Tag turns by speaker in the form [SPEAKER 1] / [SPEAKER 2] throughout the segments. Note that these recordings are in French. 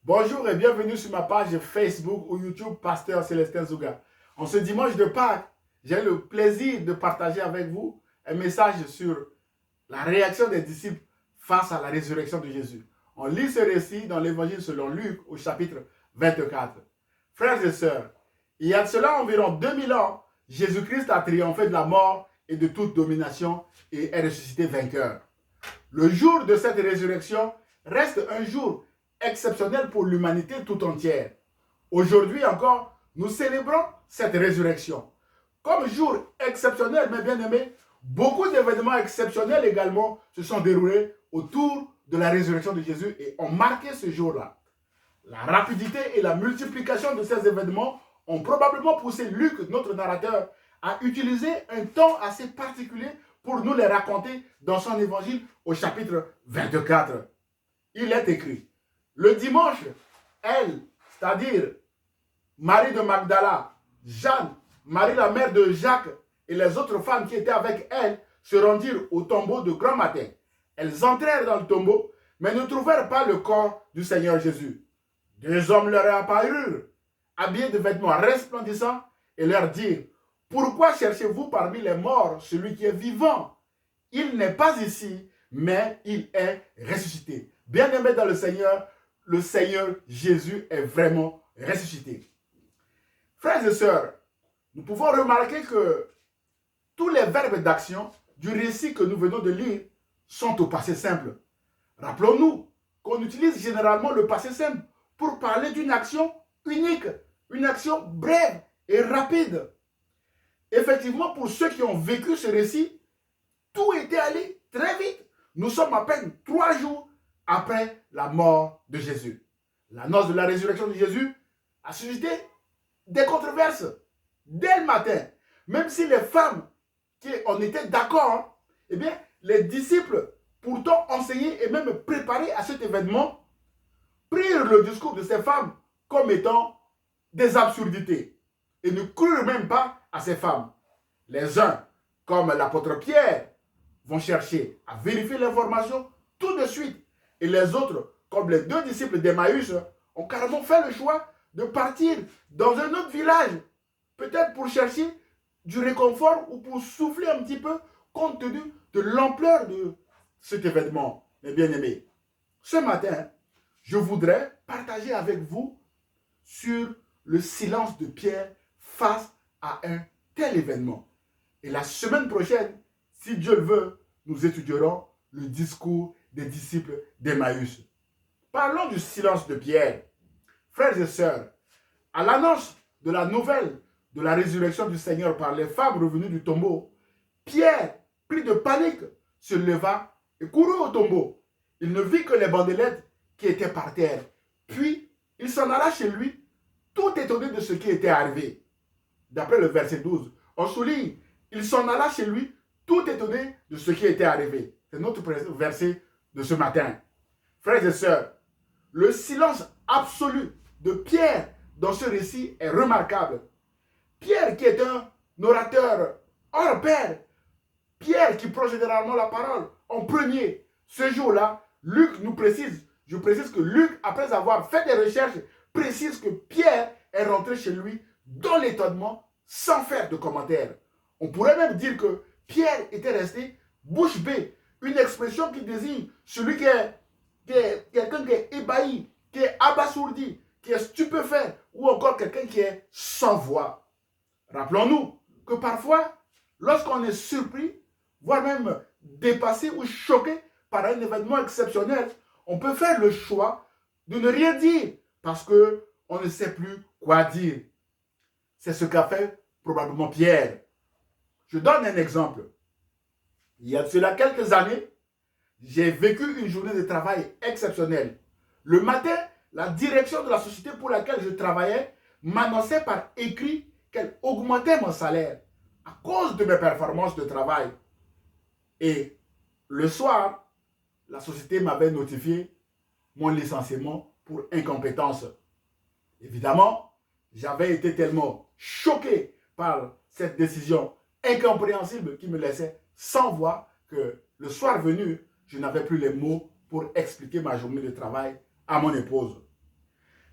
[SPEAKER 1] Bonjour et bienvenue sur ma page Facebook ou YouTube Pasteur Célestin Zouga. En ce dimanche de Pâques, j'ai le plaisir de partager avec vous un message sur la réaction des disciples face à la résurrection de Jésus. On lit ce récit dans l'évangile selon Luc au chapitre 24. Frères et sœurs, il y a de cela environ 2000 ans, Jésus-Christ a triomphé de la mort et de toute domination et est ressuscité vainqueur. Le jour de cette résurrection reste un jour exceptionnel pour l'humanité tout entière. Aujourd'hui encore, nous célébrons cette résurrection. Comme jour exceptionnel, mes bien-aimés, beaucoup d'événements exceptionnels également se sont déroulés autour de la résurrection de Jésus et ont marqué ce jour-là. La rapidité et la multiplication de ces événements ont probablement poussé Luc, notre narrateur, à utiliser un temps assez particulier pour nous les raconter dans son évangile au chapitre 24. Il est écrit: le dimanche, elle, c'est-à-dire Marie de Magdala, Jeanne, Marie la mère de Jacques et les autres femmes qui étaient avec elle se rendirent au tombeau de grand matin. Elles entrèrent dans le tombeau, mais ne trouvèrent pas le corps du Seigneur Jésus. Deux hommes leur apparurent, habillés de vêtements resplendissants, et leur dirent: pourquoi cherchez-vous parmi les morts celui qui est vivant? Il n'est pas ici, mais il est ressuscité. Bien-aimés dans le Seigneur Jésus est vraiment ressuscité. Frères et sœurs, nous pouvons remarquer que tous les verbes d'action du récit que nous venons de lire sont au passé simple. Rappelons-nous qu'on utilise généralement le passé simple pour parler d'une action unique, une action brève et rapide. Effectivement, pour ceux qui ont vécu ce récit, tout était allé très vite. Nous sommes à peine 3 jours après la mort de Jésus. La noce de la résurrection de Jésus a suscité des controverses dès le matin. Même si les femmes qui en étaient d'accord, eh bien, les disciples, pourtant enseignés et même préparés à cet événement, prirent le discours de ces femmes comme étant des absurdités et ne crurent même pas à ces femmes. Les uns, comme l'apôtre Pierre, vont chercher à vérifier l'information tout de suite. Et les autres, comme les 2 disciples d'Emmaüs, ont carrément fait le choix de partir dans un autre village, peut-être pour chercher du réconfort ou pour souffler un petit peu compte tenu de l'ampleur de cet événement, mes bien-aimés. Ce matin, je voudrais partager avec vous sur le silence de Pierre face à un tel événement. Et la semaine prochaine, si Dieu le veut, nous étudierons le discours des disciples d'Emmaüs. Parlons du silence de Pierre. Frères et sœurs, à l'annonce de la nouvelle de la résurrection du Seigneur par les femmes revenues du tombeau, Pierre, pris de panique, se leva et courut au tombeau. Il ne vit que les bandelettes qui étaient par terre. Puis, il s'en alla chez lui, tout étonné de ce qui était arrivé. D'après le verset 12, on souligne: il s'en alla chez lui, tout étonné de ce qui était arrivé. C'est notre verset de ce matin. Frères et sœurs, le silence absolu de Pierre dans ce récit est remarquable. Pierre qui est un orateur hors pair, Pierre qui prend généralement la parole en premier. Ce jour-là, Luc nous précise, je précise que Luc, après avoir fait des recherches, précise que Pierre est rentré chez lui dans l'étonnement sans faire de commentaires. On pourrait même dire que Pierre était resté bouche bée, une expression qui désigne celui qui est quelqu'un qui est ébahi, qui est abasourdi, qui est stupéfait, ou encore quelqu'un qui est sans voix. Rappelons-nous que parfois, lorsqu'on est surpris, voire même dépassé ou choqué par un événement exceptionnel, on peut faire le choix de ne rien dire parce qu'on ne sait plus quoi dire. C'est ce qu'a fait probablement Pierre. Je donne un exemple. Il y a de cela quelques années, j'ai vécu une journée de travail exceptionnelle. Le matin, la direction de la société pour laquelle je travaillais m'annonçait par écrit qu'elle augmentait mon salaire à cause de mes performances de travail. Et le soir, la société m'avait notifié mon licenciement pour incompétence. Évidemment, j'avais été tellement choqué par cette décision incompréhensible qui me laissait sans voix que le soir venu, je n'avais plus les mots pour expliquer ma journée de travail à mon épouse.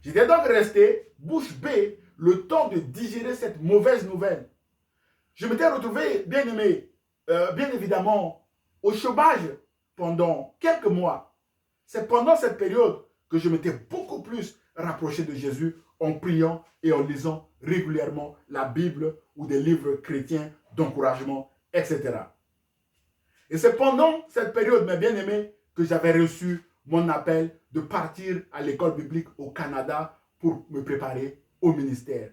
[SPEAKER 1] J'étais donc resté bouche bée le temps de digérer cette mauvaise nouvelle. Je m'étais retrouvé, bien aimé, bien évidemment, au chômage pendant quelques mois. C'est pendant cette période que je m'étais beaucoup plus rapproché de Jésus en priant et en lisant régulièrement la Bible ou des livres chrétiens d'encouragement, etc. Et c'est pendant cette période, mes bien-aimés, que j'avais reçu mon appel de partir à l'école biblique au Canada pour me préparer au ministère.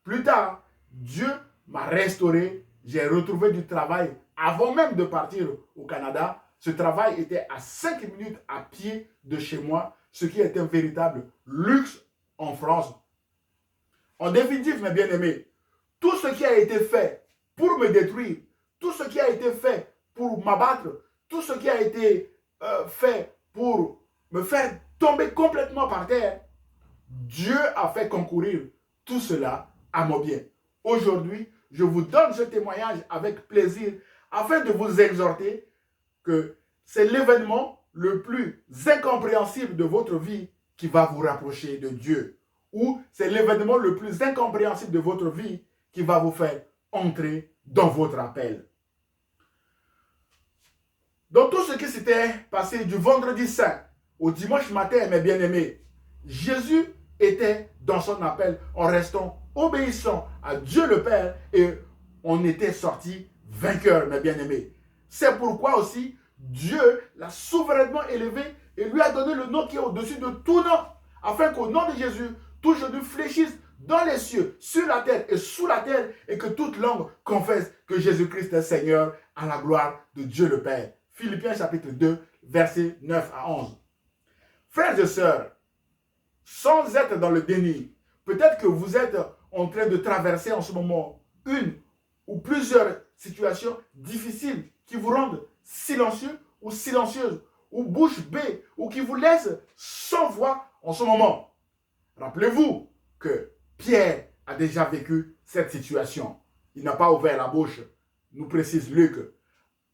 [SPEAKER 1] Plus tard, Dieu m'a restauré, j'ai retrouvé du travail avant même de partir au Canada. Ce travail était à 5 minutes à pied de chez moi, ce qui est un véritable luxe en France. En définitive, mes bien-aimés, tout ce qui a été fait pour me détruire, tout ce qui a été fait pour m'abattre, tout ce qui a été fait pour me faire tomber complètement par terre, Dieu a fait concourir tout cela à mon bien. Aujourd'hui, je vous donne ce témoignage avec plaisir afin de vous exhorter que c'est l'événement le plus incompréhensible de votre vie qui va vous rapprocher de Dieu. Ou c'est l'événement le plus incompréhensible de votre vie qui va vous faire entrer dans votre appel. Dans tout ce qui s'était passé du vendredi saint au dimanche matin, mes bien-aimés, Jésus était dans son appel en restant obéissant à Dieu le Père et on était sorti vainqueur, mes bien-aimés. C'est pourquoi aussi Dieu l'a souverainement élevé et lui a donné le nom qui est au-dessus de tout nom, afin qu'au nom de Jésus, tout genou fléchisse dans les cieux, sur la terre et sous la terre, et que toute langue confesse que Jésus-Christ est Seigneur à la gloire de Dieu le Père. Philippiens chapitre 2, versets 9 à 11. Frères et sœurs, sans être dans le déni, peut-être que vous êtes en train de traverser en ce moment une ou plusieurs situations difficiles qui vous rendent silencieux ou silencieuse, ou bouche bée, ou qui vous laissent sans voix en ce moment. Rappelez-vous que Pierre a déjà vécu cette situation. Il n'a pas ouvert la bouche, nous précise Luc.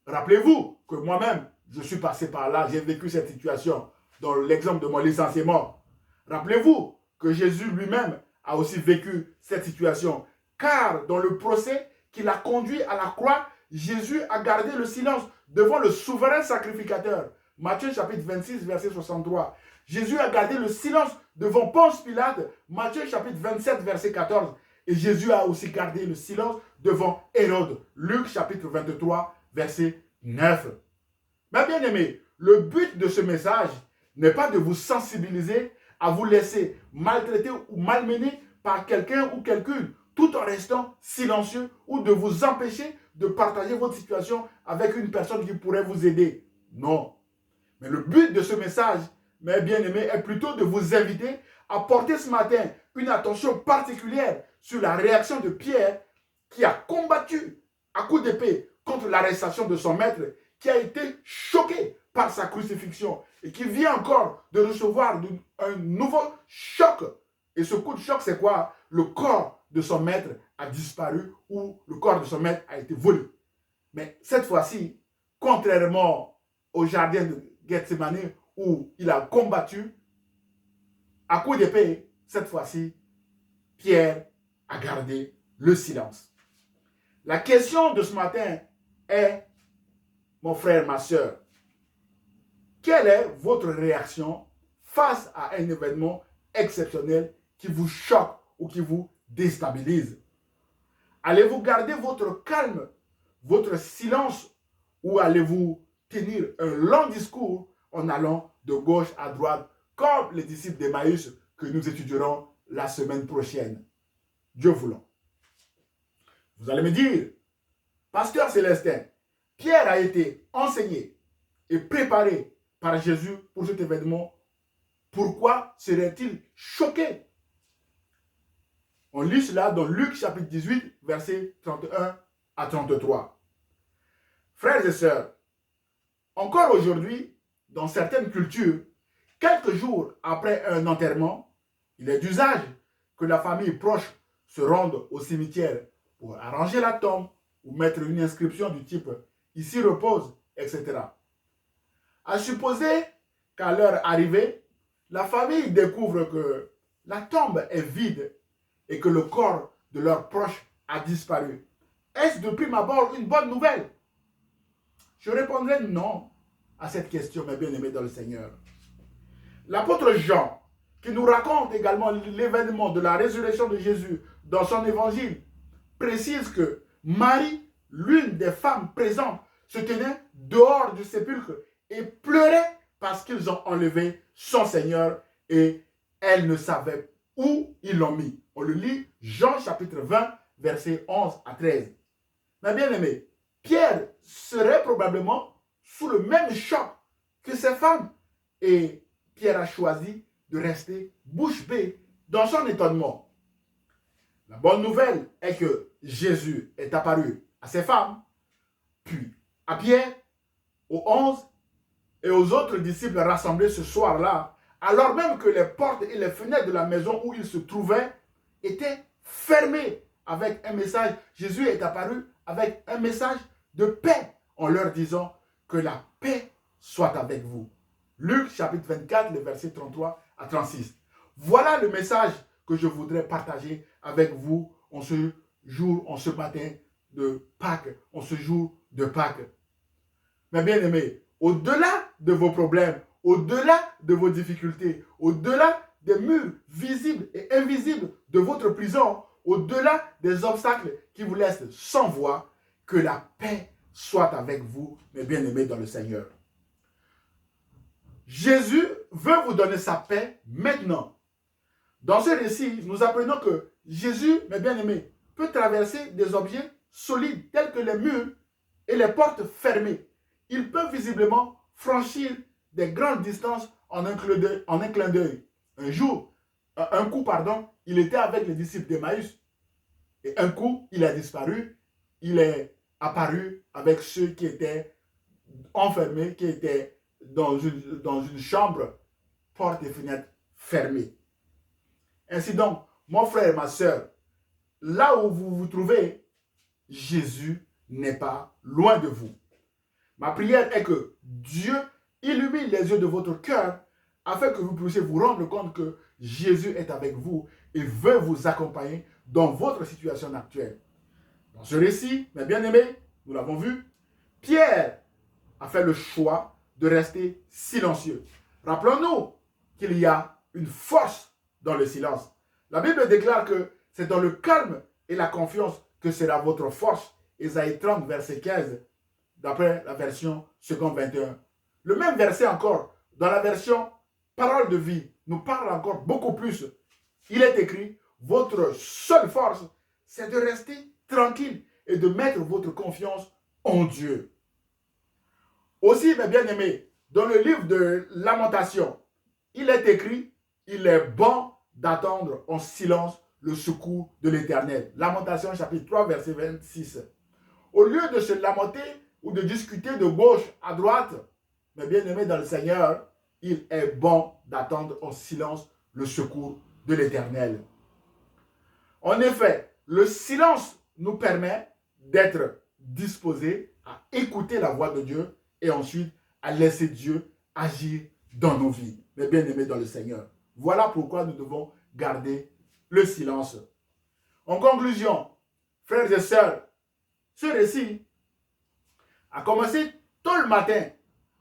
[SPEAKER 1] Rappelez-vous que moi-même, je suis passé par là, j'ai vécu cette situation dans l'exemple de mon licenciement. Rappelez-vous que Jésus lui-même a aussi vécu cette situation, car dans le procès qui l'a conduit à la croix, Jésus a gardé le silence devant le souverain sacrificateur. Matthieu chapitre 26, verset 63. Jésus a gardé le silence devant Ponce Pilate. Matthieu chapitre 27, verset 14. Et Jésus a aussi gardé le silence devant Hérode. Luc chapitre 23, verset 9. Mais bien aimé, le but de ce message n'est pas de vous sensibiliser à vous laisser maltraiter ou malmener par quelqu'un ou quelqu'une, tout en restant silencieux, ou de vous empêcher de partager votre situation avec une personne qui pourrait vous aider. Non. Mais le but de ce message, mes bien-aimés, est plutôt de vous inviter à porter ce matin une attention particulière sur la réaction de Pierre qui a combattu à coups d'épée contre l'arrestation de son maître, qui a été choqué par sa crucifixion et qui vient encore de recevoir un nouveau choc. Et ce coup de choc, c'est quoi? Le corps de son maître a disparu ou le corps de son maître a été volé. Mais cette fois-ci, contrairement au jardin de Gethsemane où il a combattu à coups d'épée, cette fois-ci, Pierre a gardé le silence. La question de ce matin est, mon frère, ma soeur, quelle est votre réaction face à un événement exceptionnel qui vous choque ou qui vous déstabilise? Allez-vous garder votre calme, votre silence, ou allez-vous tenir un long discours en allant de gauche à droite, comme les disciples d'Emmaüs que nous étudierons la semaine prochaine? Dieu voulant. Vous allez me dire, Pasteur Célestin, Pierre a été enseigné et préparé par Jésus pour cet événement. Pourquoi serait-il choqué? On lit cela dans Luc chapitre 18, versets 31 à 33. Frères et sœurs, encore aujourd'hui, dans certaines cultures, quelques jours après un enterrement, il est d'usage que la famille proche se rende au cimetière pour arranger la tombe ou mettre une inscription du type « Ici repose », etc. À supposer qu'à leur arrivée, la famille découvre que la tombe est vide et que le corps de leurs proches a disparu. Est-ce de prime abord une bonne nouvelle? Je répondrai non à cette question, mes bien-aimés dans le Seigneur. L'apôtre Jean, qui nous raconte également l'événement de la résurrection de Jésus dans son évangile, précise que Marie, l'une des femmes présentes, se tenait dehors du sépulcre et pleurait parce qu'ils ont enlevé son Seigneur et elle ne savait où ils l'ont mis. On le lit, Jean chapitre 20, versets 11 à 13. Mais bien aimé, Pierre serait probablement sous le même choc que ces femmes. Et Pierre a choisi de rester bouche bée dans son étonnement. La bonne nouvelle est que Jésus est apparu à ces femmes, puis à Pierre, aux 11 et aux autres disciples rassemblés ce soir-là, alors même que les portes et les fenêtres de la maison où ils se trouvaient étaient fermées avec un message. Jésus est apparu avec un message de paix en leur disant que la paix soit avec vous. Luc chapitre 24, les versets 33 à 36. Voilà le message que je voudrais partager avec vous en ce jour, en ce matin de Pâques, en ce jour de Pâques. Mais bien aimés, au-delà de vos problèmes, au-delà de vos difficultés, au-delà des murs visibles et invisibles de votre prison, au-delà des obstacles qui vous laissent sans voix, que la paix soit avec vous, mes bien-aimés dans le Seigneur. Jésus veut vous donner sa paix maintenant. Dans ce récit, nous apprenons que Jésus, mes bien-aimés, peut traverser des objets solides tels que les murs et les portes fermées. Il peut visiblement franchir des grandes distances en un clin d'œil. Un coup, il était avec les disciples d'Emmaüs. Et un coup, il a disparu. Il est apparu avec ceux qui étaient enfermés, qui étaient dans une chambre, porte et fenêtre fermées. Ainsi donc, mon frère et ma soeur, là où vous vous trouvez, Jésus n'est pas loin de vous. Ma prière est que Dieu illumine les yeux de votre cœur afin que vous puissiez vous rendre compte que Jésus est avec vous et veut vous accompagner dans votre situation actuelle. Dans ce récit, mes bien-aimés, nous l'avons vu, Pierre a fait le choix de rester silencieux. Rappelons-nous qu'il y a une force dans le silence. La Bible déclare que c'est dans le calme et la confiance que sera votre force. Ésaïe 30, verset 15, d'après la version seconde 21. Le même verset encore, dans la version parole de vie, nous parle encore beaucoup plus. Il est écrit, votre seule force, c'est de rester tranquille et de mettre votre confiance en Dieu. Aussi, mes bien-aimés, dans le livre de Lamentation, il est écrit, il est bon d'attendre en silence le secours de l'Éternel. Lamentation chapitre 3, verset 26. Au lieu de se lamenter ou de discuter de gauche à droite, mes bien-aimés dans le Seigneur, il est bon d'attendre en silence le secours de l'Éternel. En effet, le silence nous permet d'être disposés à écouter la voix de Dieu et ensuite à laisser Dieu agir dans nos vies. Mes bien-aimés dans le Seigneur. Voilà pourquoi nous devons garder le silence. En conclusion, frères et sœurs, ce récit a commencé tôt le matin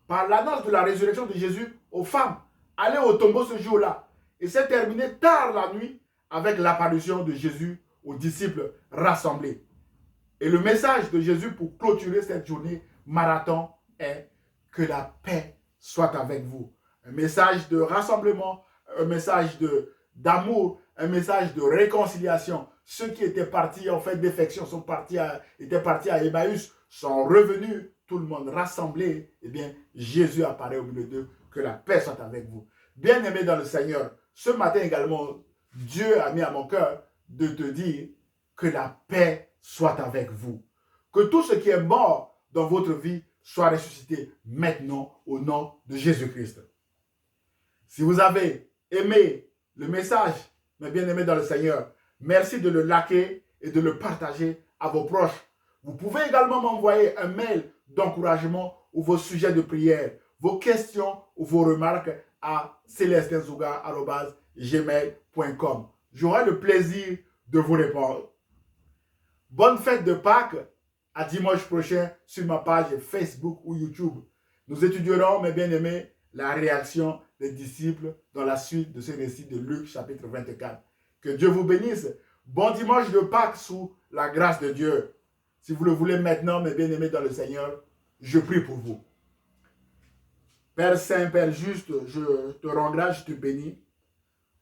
[SPEAKER 1] par l'annonce de la résurrection de Jésus aux femmes allées au tombeau ce jour-là et s'est terminé tard la nuit avec l'apparition de Jésus aux disciples rassemblés. Et le message de Jésus pour clôturer cette journée marathon est que la paix soit avec vous. Un message de rassemblement, un message d'amour, un message de réconciliation. Ceux qui étaient partis en fait défection étaient partis à Emmaüs, sont revenus, tout le monde rassemblé. Eh bien, Jésus apparaît au milieu d'eux. Que la paix soit avec vous. Bien-aimé dans le Seigneur, ce matin également, Dieu a mis à mon cœur de te dire que la paix soit avec vous. Que tout ce qui est mort dans votre vie soit ressuscité maintenant au nom de Jésus-Christ. Si vous avez aimé le message, mes bien-aimés dans le Seigneur, merci de le liker et de le partager à vos proches. Vous pouvez également m'envoyer un mail d'encouragement ou vos sujets de prière, vos questions ou vos remarques à celestinzouga@gmail.com. J'aurai le plaisir de vous répondre. Bonne fête de Pâques. À dimanche prochain sur ma page Facebook ou YouTube. Nous étudierons, mes bien-aimés, la réaction des disciples dans la suite de ce récit de Luc chapitre 24. Que Dieu vous bénisse. Bon dimanche de Pâques sous la grâce de Dieu. Si vous le voulez maintenant, mes bien-aimés dans le Seigneur, je prie pour vous. Père Saint, Père juste, je te rends grâce, je te bénis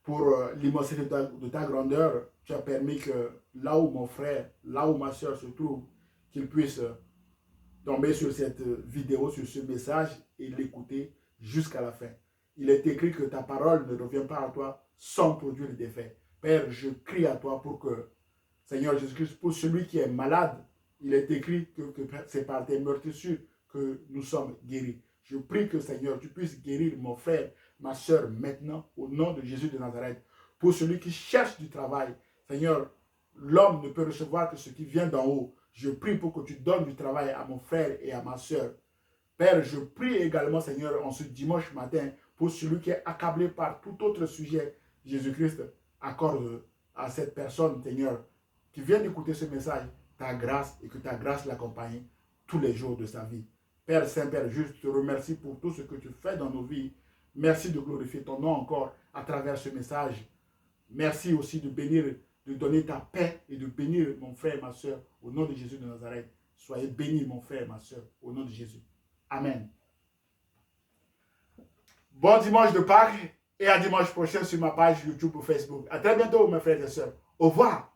[SPEAKER 1] pour l'immensité de ta grandeur. Tu as permis que là où mon frère, là où ma soeur se trouve, qu'il puisse tomber sur cette vidéo, sur ce message et l'écouter jusqu'à la fin. Il est écrit que ta parole ne revient pas à toi sans produire d'effet. Père, je crie à toi pour que, Seigneur Jésus-Christ, pour celui qui est malade, il est écrit que c'est par tes meurtrissures que nous sommes guéris. Je prie que, Seigneur, tu puisses guérir mon frère, ma soeur, maintenant, au nom de Jésus de Nazareth. Pour celui qui cherche du travail, Seigneur, l'homme ne peut recevoir que ce qui vient d'en haut. Je prie pour que tu donnes du travail à mon frère et à ma soeur. Père, je prie également, Seigneur, en ce dimanche matin, pour celui qui est accablé par tout autre sujet. Jésus-Christ, accorde à cette personne, Seigneur, qui vient d'écouter ce message, ta grâce et que ta grâce l'accompagne tous les jours de sa vie. Père Saint, Père juste, je te remercie pour tout ce que tu fais dans nos vies. Merci de glorifier ton nom encore à travers ce message. Merci aussi de bénir, de donner ta paix et de bénir mon frère et ma soeur au nom de Jésus de Nazareth. Soyez bénis, mon frère et ma soeur, au nom de Jésus. Amen. Bon dimanche de Pâques et à dimanche prochain sur ma page YouTube ou Facebook. À très bientôt, mes frères et sœurs. Au revoir.